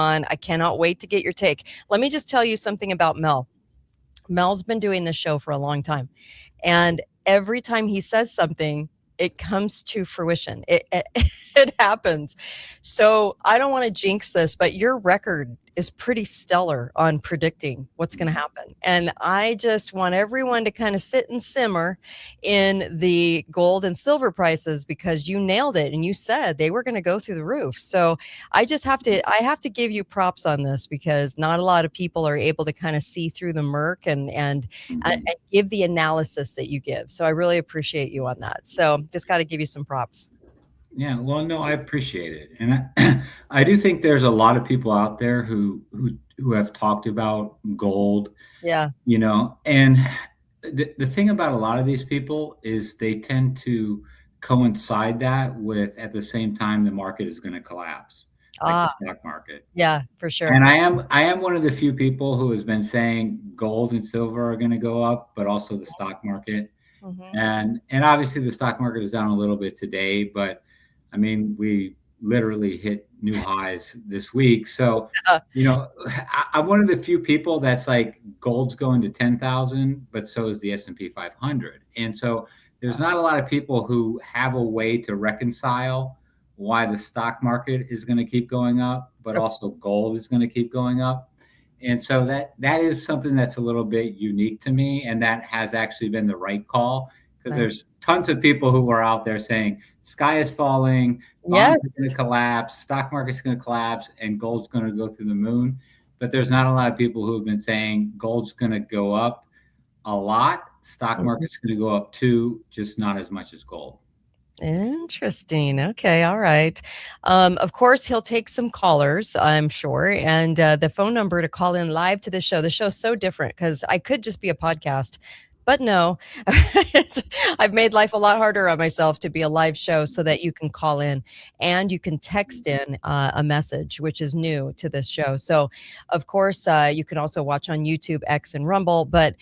on. I cannot wait to get your take. Let me just tell you something about Mel. Mel's been doing this show for a long time. And every time he says something, it comes to fruition. It happens. So I don't want to jinx this, but your record is pretty stellar on predicting what's going to happen. And I just want everyone to kind of sit and simmer in the gold and silver prices because you nailed it and you said they were going to go through the roof. So I have to give you props on this because not a lot of people are able to kind of see through the murk and give the analysis that you give. So I really appreciate you on that. So just got to give you some props. Yeah, well, no, I appreciate it, and I do think there's a lot of people out there who have talked about gold, Yeah. and the thing about a lot of these people is they tend to coincide that with at the same time the market is going to collapse, like the Ah, stock market. yeah, for sure. And I am one of the few people who has been saying gold and silver are going to go up, but also the stock market. Hmm. And obviously the stock market is down a little bit today, but I mean we literally hit new highs this week. So, I'm one of the few people that's like gold's going to 10,000, but so is the S&P 500. And so there's not a lot of people who have a way to reconcile why the stock market is going to keep going up, but also gold is going to keep going up. And so that is something that's a little bit unique to me, and that has actually been the right call because Nice. there's tons of people who are out there saying sky is falling, bonds Yes. are going to collapse, stock market's going to collapse, and gold's going to go through the moon. But there's not a lot of people who have been saying gold's going to go up a lot, stock Mhm. market's going to go up too, just not as much as gold. Interesting. Okay. All right. Of course, he'll take some callers, I'm sure. And the phone number to call in live to the show. The show's so different because I could just be a podcast, but no, I've made life a lot harder on myself to be a live show so that you can call in and you can text in a message, which is new to this show. So, of course, you can also watch on YouTube, X, and Rumble. But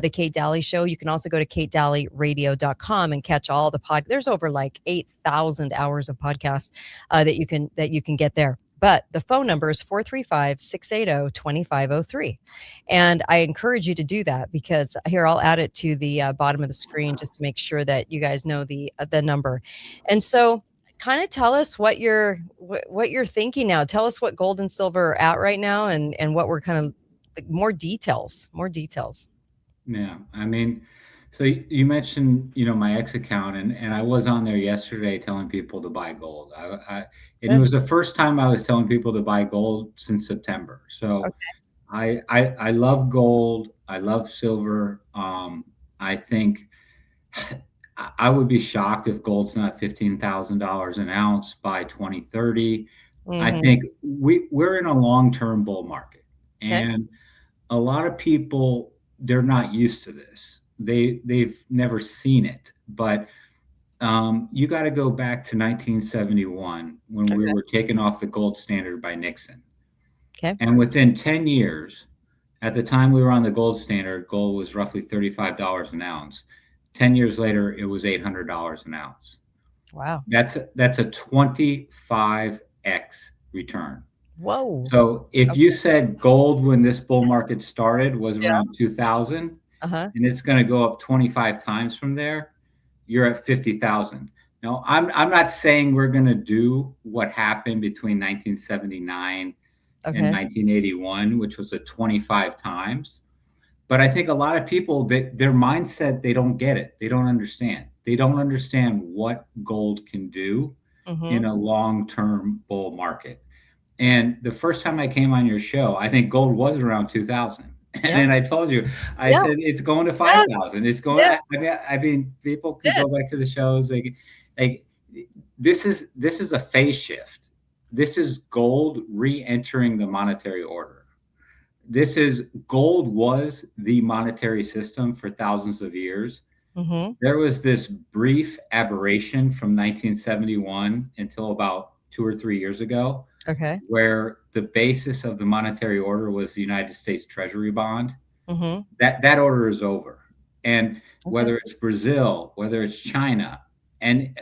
the Kate Daly Show. You can also go to katedalyradio.com and catch all the There's over like 8,000 hours of podcasts that you can get there. But the phone number is 435-680-2503. And I encourage you to do that because here I'll add it to the bottom of the screen just to make sure that you guys know the number. And so kind of tell us what you're thinking now. Tell us what gold and silver are at right now and what we're kind of like, more details. Yeah, I mean, so you mentioned, my ex account, and I was on there yesterday telling people to buy gold. And it Good. was the first time I was telling people to buy gold since September. So Okay. I love gold. I love silver. I think I would be shocked if gold's not $15,000 an ounce by 2030. I Mhm. think we're in a long-term bull market, 'Kay. and a lot of people, they're not used to this. They've never seen it, but you got to go back to 1971 when we Okay. were taken off the gold standard by Nixon, 'Kay. and within 10 years, at the time we were on the gold standard, gold was roughly $35 an ounce. 10 years later, it was $800 an ounce. Wow. That's a 25x return. Whoa. So if you Okay. said gold when this bull market started was Yeah. around 2000 Uh-huh. and it's going to go up 25 times from there, you're at 50,000. Now, I'm not saying we're going to do what happened between 1979 and Okay. 1981, which was at 25 times. But I think a lot of people that their mindset, they don't get it. They don't understand. They don't understand what gold can do in Mhm. a long-term bull market. And the first time I came on your show, I think gold was around 2000. And Yeah. then I told you, I Yeah. said it's going to Yeah. 5,000. It's going. Yeah. I mean, people can Did. go back to the shows. Like this is a phase shift. This is gold re-entering the monetary order. This is gold was the monetary system for thousands of years. Mhm. There was this brief aberration from 1971 until about 2 or 3 years ago Okay. where the basis of the monetary order was the United States Treasury bond. Mhm. That order is over. And Okay. whether it's Brazil, whether it's China, and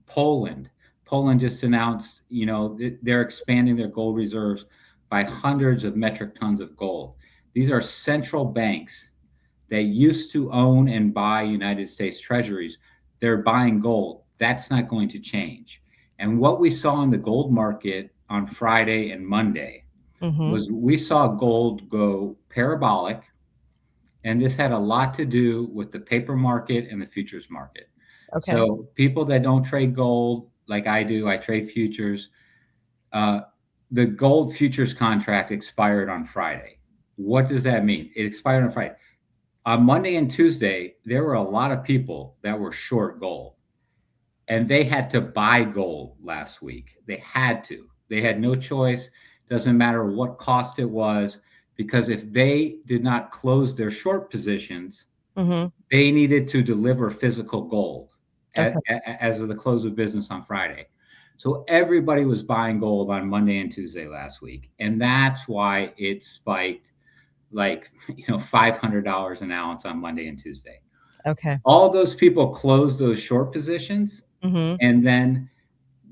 Poland, Poland just announced, they're expanding their gold reserves by hundreds of metric tons of gold. These are central banks that used to own and buy United States treasuries. They're buying gold. That's not going to change. And what we saw in the gold market on Friday and Monday Mm-hmm. was we saw gold go parabolic. And this had a lot to do with the paper market and the futures market. Okay. So people that don't trade gold like I do, I trade futures. Uh, the gold futures contract expired on Friday. What does that mean? It expired on Friday. On Monday and Tuesday, there were a lot of people that were short gold, and they had to buy gold last week. They had to. They had no choice. Doesn't matter what cost it was, because if they did not close their short positions, Mm-hmm. they needed to deliver physical gold Okay. as of the close of business on Friday. So everybody was buying gold on Monday and Tuesday last week, and that's why it spiked like $500 an ounce on Monday and Tuesday. Okay. All those people closed those short positions, Mm-hmm. and then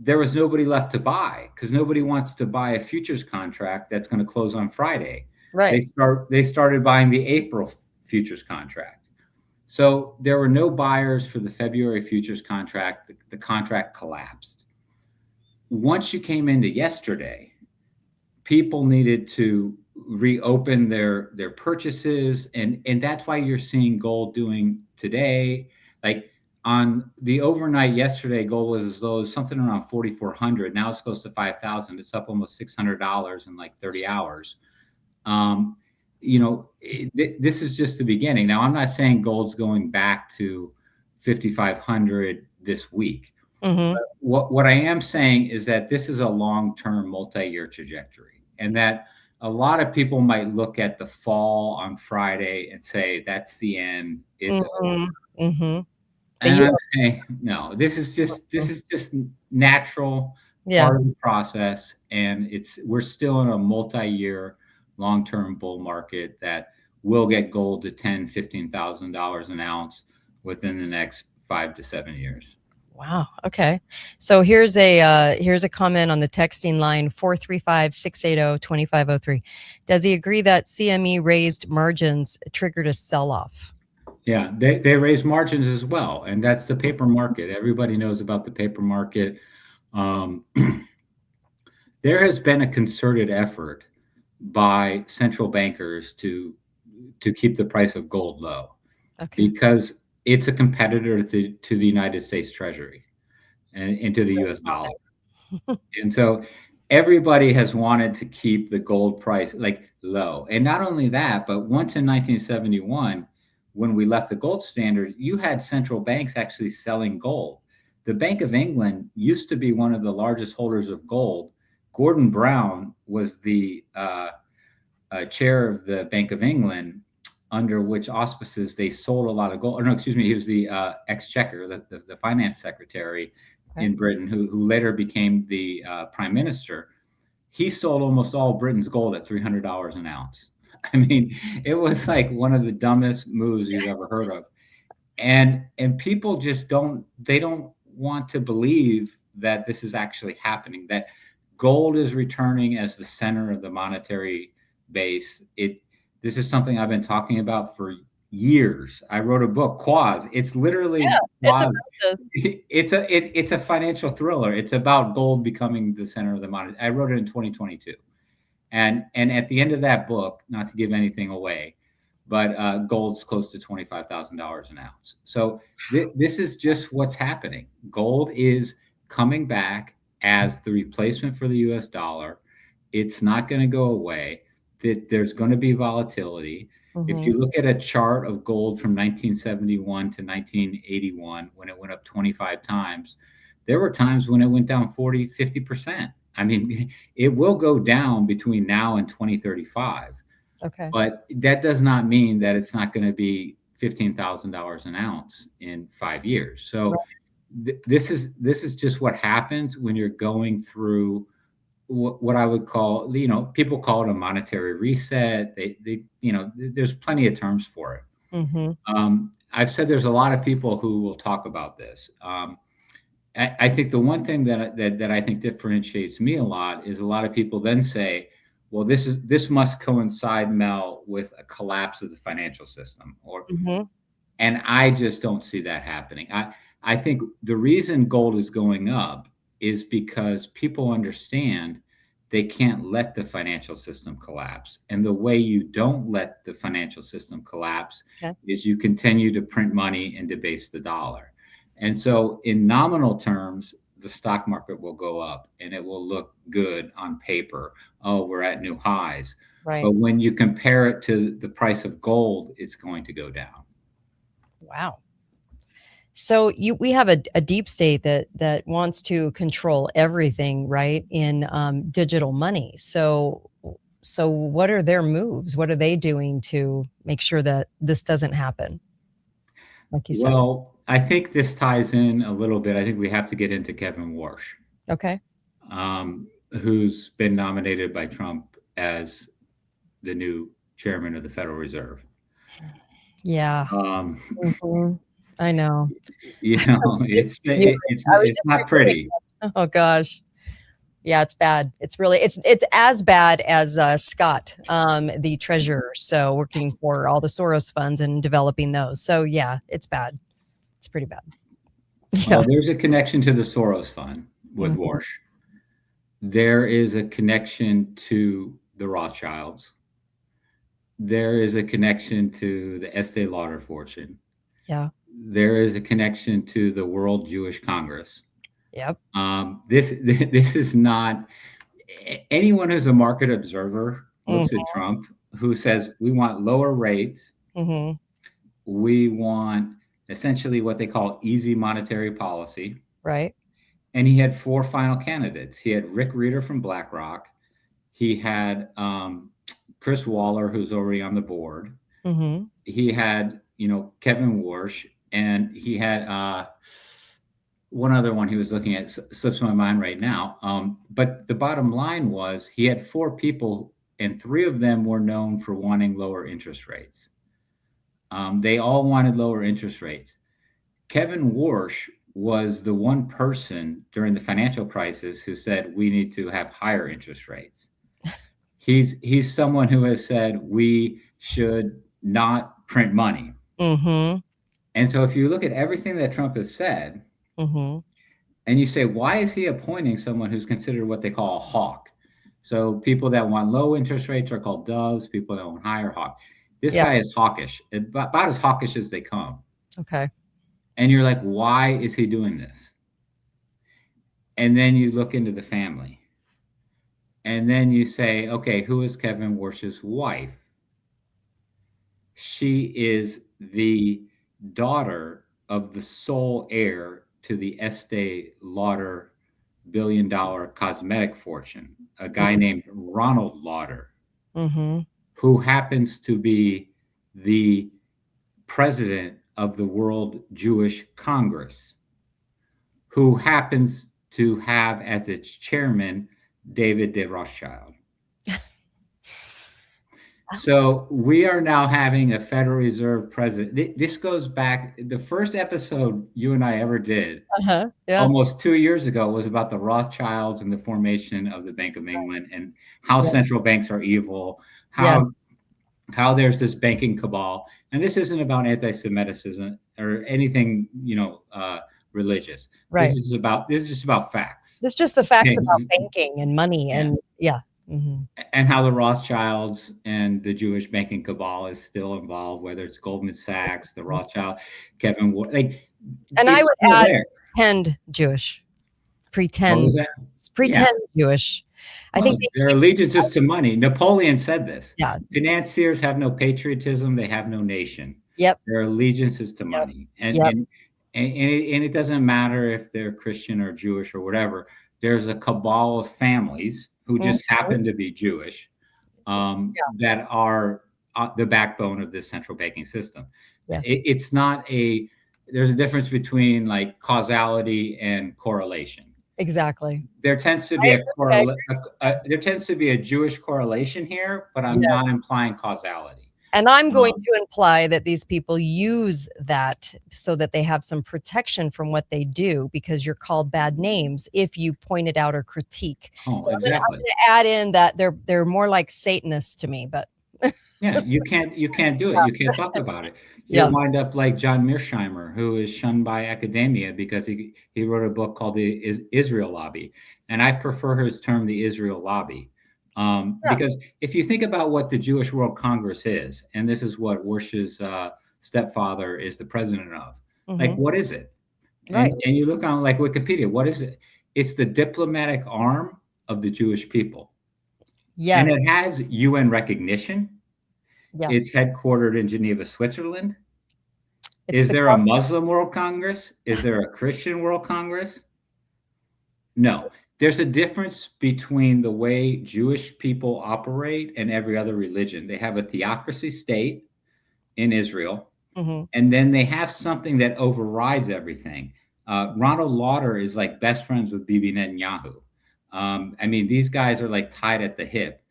there was nobody left to buy because nobody wants to buy a futures contract that's going to close on Friday. They Right. start they started buying the April futures contract. So there were no buyers for the February futures contract. The contract collapsed. Once you came into yesterday, people needed to reopen their purchases, and that's why you're seeing gold doing today. Like on the overnight yesterday, gold was as low as something around 4,400. Now it's close to 5,000. It's up almost $600 in like 30 hours. um, this is just the beginning. Now, I'm not saying gold's going back to 5,500 this week. Mm-hmm. What I am saying is that this is a long-term, multi-year trajectory, and that a lot of people might look at the fall on Friday and say that's the end. It's over. Mm-hmm. Mm-hmm. But And you I'm saying no. This is just natural yeah. part of the process, and we're still in a multi-year, long-term bull market that will get gold to $10,000, $15,000 an ounce within the next 5 to 7 years. Wow. Okay. So here's a comment on the texting line 435-680-2503. Does he agree that CME raised margins triggered a sell-off? Yeah, they raise margins as well, and that's the paper market. Everybody knows about the paper market. Um, there has been a concerted effort by central bankers to keep the price of gold low Okay. because it's a competitor to the United States Treasury and to the US dollar. And so everybody has wanted to keep the gold price like low. And not only that, but once in 1971, when we left the gold standard, you had central banks actually selling gold. The Bank of England used to be one of the largest holders of gold. Gordon Brown was the chair of the Bank of England, under which auspices they sold a lot of gold. Or no, excuse me, he was the exchequer, the finance secretary Okay. in Britain, who later became the prime minister. He sold almost all Britain's gold at $300 an ounce. I mean, it was like one of the dumbest moves you've ever heard of. And people just don't want to believe that this is actually happening, that gold is returning as the center of the monetary base. This is something I've been talking about for years. I wrote a book, Quaz. It's literally It's about Quaz. the It's a financial thriller. It's about gold becoming the center of the money. I wrote it in 2022, and at the end of that book, not to give anything away, but gold's close to $25,000 an ounce. So this is just what's happening. Gold is coming back as the replacement for the U.S. dollar. It's not going to go away. There's going to be volatility. If Mhm. you look at a chart of gold from 1971 to 1981, when it went up 25 times, there were times when it went down 40, 50%. I mean, it will go down between now and 2035, Okay. but that does not mean that it's not going to be $15,000 an ounce in 5 years. Right. So this is just what happens when you're going through what I would call, people call it a monetary reset. There's plenty of terms for it. Mhm. I've said there's a lot of people who will talk about this. I think the one thing that I think differentiates me a lot is a lot of people then say, well, this must coincide, Mel, with a collapse of the financial system, or Mhm. and I just don't see that happening. I think the reason gold is going up is because people understand they can't let the financial system collapse. And the way you don't let the financial system collapse Okay. is you continue to print money and debase the dollar. And so, in nominal terms, the stock market will go up and it will look good on paper. Oh, we're at new highs. Right. But when you compare it to the price of gold, it's going to go down. Wow. So we have a deep state that wants to control everything, right, in digital money. So what are their moves? What are they doing to make sure that this doesn't happen? Like you said. Well, I think this ties in a little bit. I think we have to get into Kevin Warsh, Okay. who's been nominated by Trump as the new chairman of the Federal Reserve. Yeah. Um, Mhm. I know. Just I was it's just not reviewing pretty. it. Oh gosh. Yeah, it's bad. It's really it's as bad as Scott, the treasurer. So working for all the Soros funds and developing those. So yeah, it's bad. It's pretty bad. Yeah. Well, there's a connection to the Soros fund with Mhm. Warsh. There is a connection to the Rothschilds. There is a connection to the Estee Lauder fortune. Yeah. There is a connection to the World Jewish Congress. Yep. This is not anyone who's a market observer looks at Mhm. Trump who says we want lower rates, Mhm. we want essentially what they call easy monetary policy, Right. and he had four final candidates. He had Rick Reeder from BlackRock, he had Chris Waller, who's already on the board, Mhm. he had Kevin Warsh, and he had one other one he was looking at slips my mind right now. But the bottom line was he had four people, and three of them were known for wanting lower interest rates. They all wanted lower interest rates. Kevin Warsh was the one person during the financial crisis who said we need to have higher interest rates. He's someone who has said we should not print money. Mhm. And so if you look at everything that Trump has said, Mhm. and you say, why is he appointing someone who's considered what they call a hawk? So people that want low interest rates are called doves. People that want higher hawk. This Yeah. guy is hawkish, about as hawkish as they come. Okay. And you're like, why is he doing this? And then you look into the family. And then you say, okay, who is Kevin Warsh's wife? She is the daughter of the sole heir to the Estee Lauder billion-dollar cosmetic fortune, a guy named Ronald Lauder, Mhm. who happens to be the president of the World Jewish Congress, who happens to have as its chairman David de Rothschild. So we are now having a Federal Reserve president. This goes back, the first episode you and I ever did Uh-huh. Yeah. almost 2 years ago was about the Rothschilds and the formation of the Bank of England and how Yeah. central banks are evil, Yeah. how there's this banking cabal. And this isn't about anti-Semitism or anything, religious. Right. This is just about facts. It's just the facts about Okay. banking and money Yeah. and yeah. Mhm. And how the Rothschilds and the Jewish banking cabal is still involved, whether it's Goldman Sachs, the Rothschild, like And I it's would still add there. pretend Jewish. What Pretend was that? Yeah. pretend Jewish. I think Well, they their keep allegiance is to money. Napoleon said this. yeah. Financiers have no patriotism, they have no nation. Yep. Their allegiance is to Yep. money. Yep. And it doesn't matter if they're Christian or Jewish or whatever. There's a cabal of families who Mhm. just happen to be Jewish, Yeah. that are the backbone of this central banking system. Yes. It's not there's a difference between like causality and correlation. Exactly. There tends to I be agree. there tends to be a Jewish correlation here, but I'm not Yes. implying causality. And I'm going Um, to imply that these people use that so that they have some protection from what they do because you're called bad names if you point it out or critique. oh, So I'm exactly. gonna add in that they're more like Satanists to me, but Yeah, you can't do it. You can't talk about it. You'll yeah. wind up like John Mearsheimer, who is shunned by academia because he wrote a book called the Israel Lobby, and I prefer his term, the Israel Lobby, Yeah. because if you think about what the Jewish World Congress is, and this is what Warsh's stepfather is the president of, like Mhm. what is it? Right. And you look on like Wikipedia, what is it? It's the diplomatic arm of the Jewish people, and Yes. it has UN recognition. Yeah. It's headquartered in Geneva, Switzerland. It's Is the there a Muslim World Congress? Is there a Christian World Congress? No. There's a difference between the way Jewish people operate and every other religion. They have a theocracy state in Israel, Mhm. and then they have something that overrides everything. Ronald Lauder is like best friends with Bibi Netanyahu. I mean, these guys are like tied at the hip.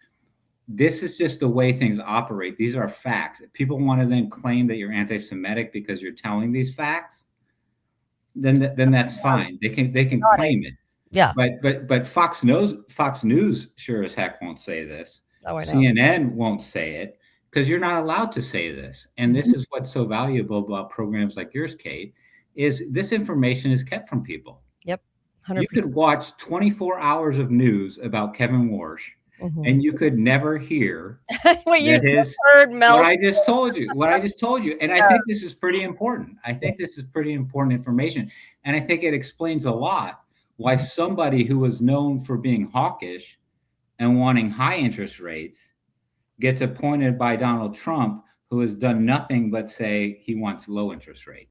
This is just the way things operate. These are facts. If people want to then claim that you're anti-Semitic because you're telling these facts, then that's fine. They can Got it. claim it. Yeah. But Fox News sure as heck won't say this. Oh, I know. CNN won't say it because you're not allowed to say this. And this Mhm. is what's so valuable about programs like yours, Kate, is this information is kept from people. Yep. You 100%. could watch 24 hours of news about Kevin Warsh, Mhm. and you could never hear What you that just his heard what Mel I just told you, what I just told you. And I say. think this is pretty important. I think this is pretty important information. And I think it explains a lot why Mhm. somebody who was known for being hawkish and wanting high interest rates gets appointed by Donald Trump, who has done nothing but say he wants low interest rates.